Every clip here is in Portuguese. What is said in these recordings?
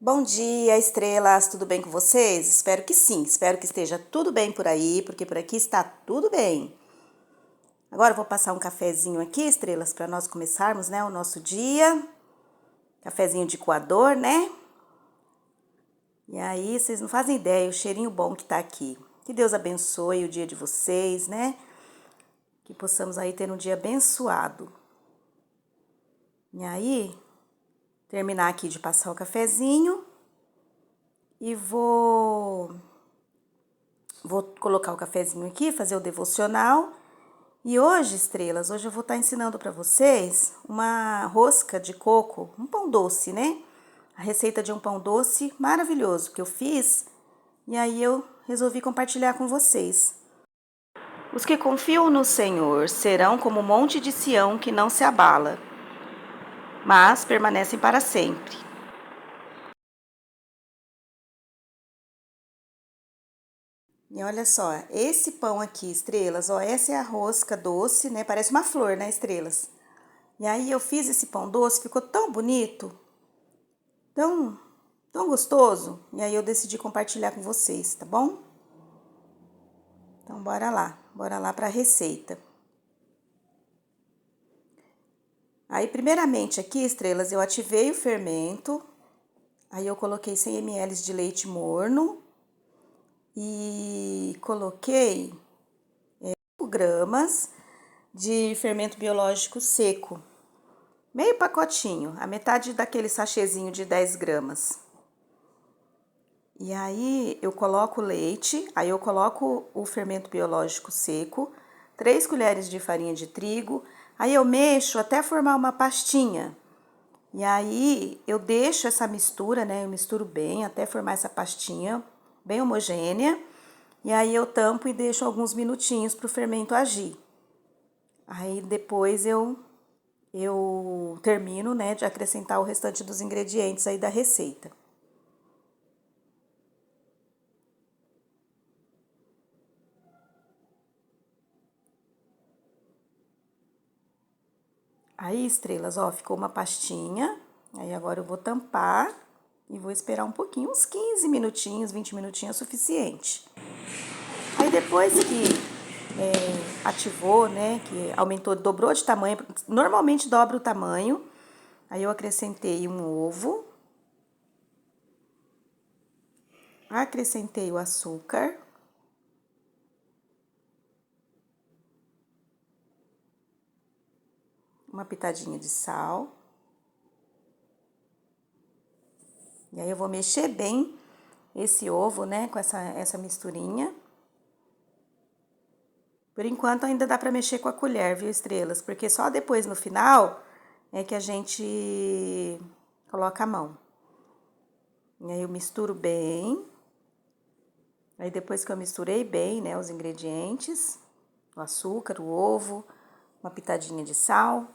Bom dia, estrelas, tudo bem com vocês? Espero que sim, espero que esteja tudo bem por aí, porque por aqui está tudo bem. Agora eu vou passar um cafezinho aqui, estrelas, para nós começarmos, né, o nosso dia. Cafezinho de coador, né? E aí, vocês não fazem ideia o cheirinho bom que tá aqui. Que Deus abençoe o dia de vocês, né? Que possamos aí ter um dia abençoado. E aí, terminar aqui de passar o cafezinho e vou colocar o cafezinho aqui, fazer o devocional. E hoje, estrelas, hoje eu vou estar ensinando para vocês uma rosca de coco, um pão doce, né? A receita de um pão doce maravilhoso que eu fiz e aí eu resolvi compartilhar com vocês. Os que confiam no Senhor serão como o monte de Sião que não se abala, mas permanecem para sempre. E olha só, esse pão aqui, estrelas, ó, essa é a rosca doce, né? Parece uma flor, né, estrelas? E aí eu fiz esse pão doce, ficou tão bonito, tão, tão gostoso. E aí eu decidi compartilhar com vocês, tá bom? Então bora lá para a receita. Aí primeiramente aqui, estrelas, eu ativei o fermento. Aí eu coloquei 100 ml de leite morno e coloquei 5 gramas de fermento biológico seco. Meio pacotinho, a metade daquele sachêzinho de 10 gramas. E aí eu coloco o leite, aí eu coloco o fermento biológico seco, 3 colheres de farinha de trigo, aí eu mexo até formar uma pastinha. E aí eu deixo essa mistura, né? Eu misturo bem até formar essa pastinha bem homogênea. E aí eu tampo e deixo alguns minutinhos para o fermento agir. Aí depois eu termino, né, de acrescentar o restante dos ingredientes aí da receita. Aí, estrelas, ó, ficou uma pastinha. Aí agora eu vou tampar e vou esperar um pouquinho, uns 15 minutinhos, 20 minutinhos é suficiente. Aí depois que ativou, né, que aumentou, dobrou de tamanho, normalmente dobra o tamanho. Aí eu acrescentei um ovo, acrescentei o açúcar, uma pitadinha de sal. E aí eu vou mexer bem esse ovo, né, com essa misturinha. Por enquanto ainda dá para mexer com a colher, viu, estrelas? Porque só depois no final é que a gente coloca a mão. E aí eu misturo bem. Aí depois que eu misturei bem, né, os ingredientes, o açúcar, o ovo, uma pitadinha de sal.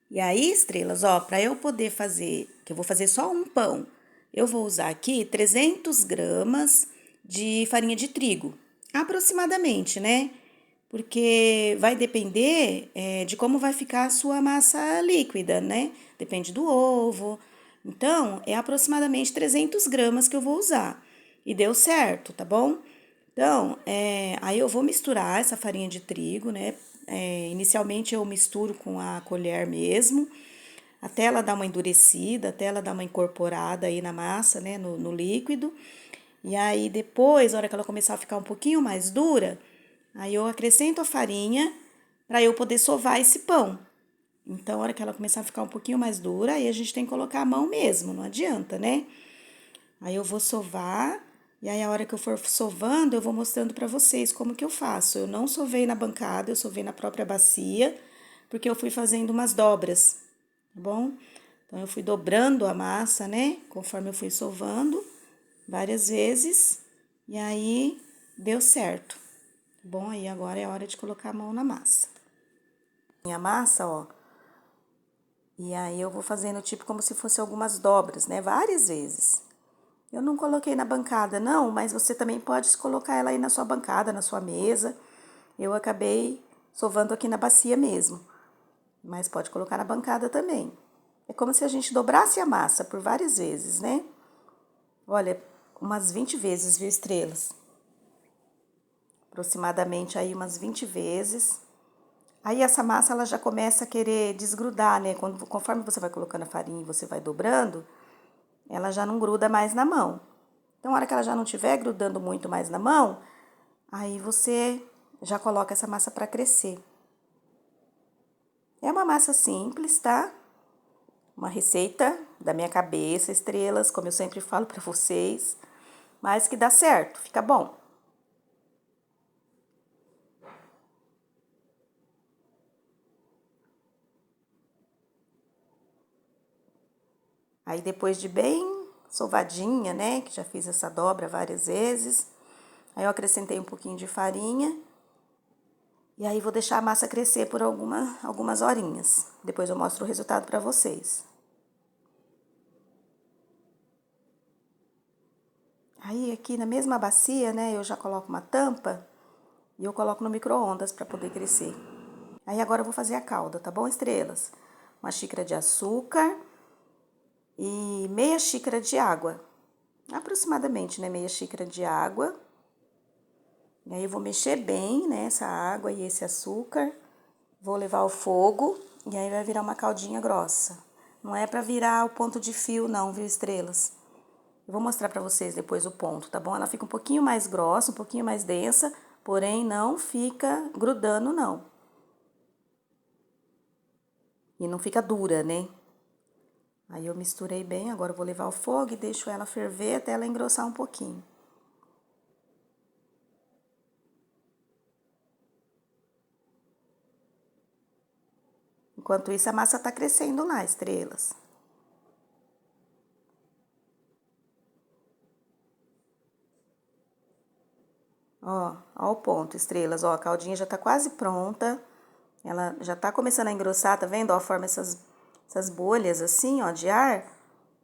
E aí, estrelas, ó, para eu poder fazer, que eu vou fazer só um pão, eu vou usar aqui 300 gramas de farinha de trigo, aproximadamente, né? Porque vai depender de como vai ficar a sua massa líquida, né? Depende do ovo. Então, é aproximadamente 300 gramas que eu vou usar. E deu certo, tá bom? Então, aí eu vou misturar essa farinha de trigo, né? Inicialmente eu misturo com a colher mesmo, até ela dar uma endurecida, até ela dar uma incorporada aí na massa, né? No líquido. E aí depois, na hora que ela começar a ficar um pouquinho mais dura, aí eu acrescento a farinha para eu poder sovar esse pão. Então, na hora que ela começar a ficar um pouquinho mais dura, aí a gente tem que colocar a mão mesmo, não adianta, né? Aí eu vou sovar, e aí a hora que eu for sovando, eu vou mostrando para vocês como que eu faço. Eu não sovei na bancada, eu sovei na própria bacia, porque eu fui fazendo umas dobras, tá bom? Então eu fui dobrando a massa, né? Conforme eu fui sovando várias vezes, e aí deu certo. Bom, aí agora é hora de colocar a mão na massa. Minha massa, ó. E aí eu vou fazendo tipo como se fosse algumas dobras, né? Várias vezes. Eu não coloquei na bancada, não, mas você também pode colocar ela aí na sua bancada, na sua mesa. Eu acabei sovando aqui na bacia mesmo, mas pode colocar na bancada também. É como se a gente dobrasse a massa por várias vezes, né? Olha, umas 20 vezes, viu, estrelas? Aproximadamente aí umas 20 vezes. Aí essa massa ela já começa a querer desgrudar, né? Conforme você vai colocando a farinha e você vai dobrando, ela já não gruda mais na mão. Então, na hora que ela já não estiver grudando muito mais na mão, aí você já coloca essa massa para crescer. É uma massa simples, tá? Uma receita da minha cabeça, estrelas, como eu sempre falo para vocês, mas que dá certo, fica bom. Aí depois de bem sovadinha, né, que já fiz essa dobra várias vezes, aí eu acrescentei um pouquinho de farinha e aí vou deixar a massa crescer por algumas horinhas. Depois eu mostro o resultado para vocês. Aí aqui na mesma bacia, né, eu já coloco uma tampa e eu coloco no micro-ondas para poder crescer. Aí agora eu vou fazer a calda, tá bom, estrelas? Uma xícara de açúcar e meia xícara de água. Aproximadamente, né, meia xícara de água. E aí eu vou mexer bem, né, essa água e esse açúcar. Vou levar ao fogo e aí vai virar uma caldinha grossa. Não é pra virar o ponto de fio não, viu, estrelas? Eu vou mostrar pra vocês depois o ponto, tá bom? Ela fica um pouquinho mais grossa, um pouquinho mais densa, porém não fica grudando não. E não fica dura, né? Aí eu misturei bem, agora eu vou levar ao fogo e deixo ela ferver até ela engrossar um pouquinho. Enquanto isso, a massa tá crescendo lá, estrelas. Ó o ponto, estrelas, ó, a caldinha já tá quase pronta. Ela já tá começando a engrossar, tá vendo? Ó, forma essas bolhas assim, ó, de ar,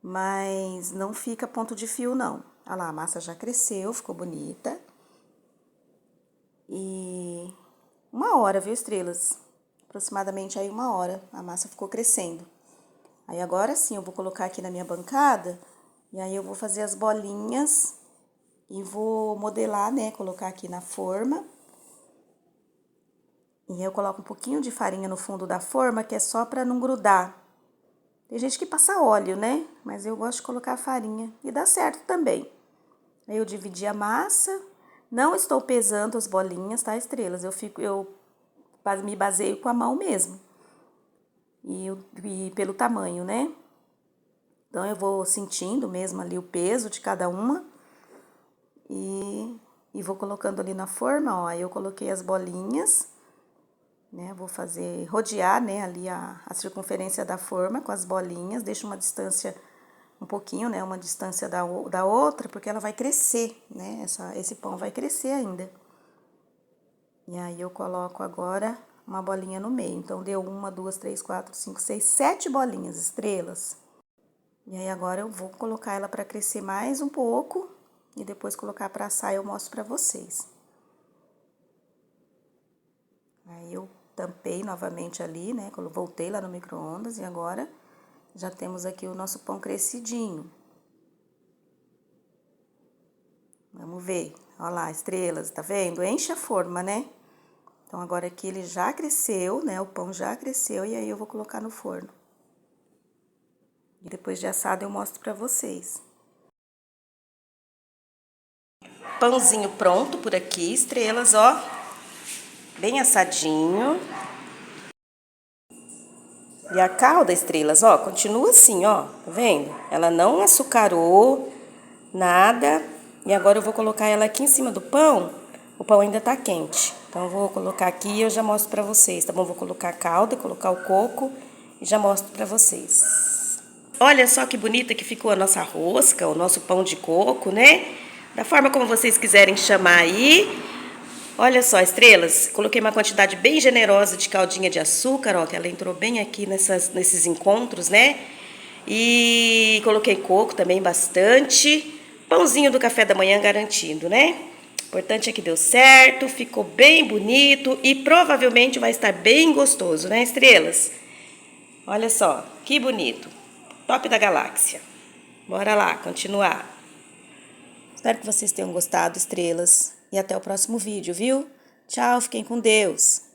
mas não fica ponto de fio, não. Olha lá, a massa já cresceu, ficou bonita. E 1 hora, viu, estrelas? Aproximadamente aí 1 hora, a massa ficou crescendo. Aí agora sim, eu vou colocar aqui na minha bancada, e aí eu vou fazer as bolinhas e vou modelar, né, colocar aqui na forma. E eu coloco um pouquinho de farinha no fundo da forma, que é só pra não grudar. Tem gente que passa óleo, né? Mas eu gosto de colocar farinha e dá certo também. Aí eu dividi a massa, não estou pesando as bolinhas, tá, estrelas? Eu me baseio com a mão mesmo. E pelo tamanho, né? Então eu vou sentindo mesmo ali o peso de cada uma e vou colocando ali na forma, ó. Aí eu coloquei as bolinhas, né? Vou fazer rodear, né, ali a circunferência da forma com as bolinhas, deixo uma distância um pouquinho, né, uma distância da outra, porque ela vai crescer, né? Esse pão vai crescer ainda. E aí eu coloco agora uma bolinha no meio. Então deu 1, 2, 3, 4, 5, 6, 7 bolinhas, estrelas. E aí agora eu vou colocar ela para crescer mais um pouco e depois colocar para assar eu mostro para vocês. Aí eu tampei novamente ali, né? Voltei lá no micro-ondas e agora já temos aqui o nosso pão crescidinho. Vamos ver. Olha lá, estrelas, tá vendo? Enche a forma, né? Então agora aqui ele já cresceu, né? O pão já cresceu e aí eu vou colocar no forno. E depois de assado eu mostro pra vocês. Pãozinho pronto por aqui, estrelas, ó. Bem assadinho. E a calda, estrelas, ó, continua assim, ó. Tá vendo? Ela não açucarou nada. E agora eu vou colocar ela aqui em cima do pão. O pão ainda tá quente. Então eu vou colocar aqui e eu já mostro pra vocês, tá bom? Vou colocar a calda, colocar o coco e já mostro pra vocês. Olha só que bonita que ficou a nossa rosca, o nosso pão de coco, né? Da forma como vocês quiserem chamar aí. Olha só, estrelas, coloquei uma quantidade bem generosa de caldinha de açúcar, ó, que ela entrou bem aqui nesses encontros, né? E coloquei coco também bastante. Pãozinho do café da manhã garantido, né? O importante é que deu certo, ficou bem bonito e provavelmente vai estar bem gostoso, né, estrelas? Olha só, que bonito. Top da galáxia. Bora lá, continuar. Espero que vocês tenham gostado, estrelas. E até o próximo vídeo, viu? Tchau, fiquem com Deus!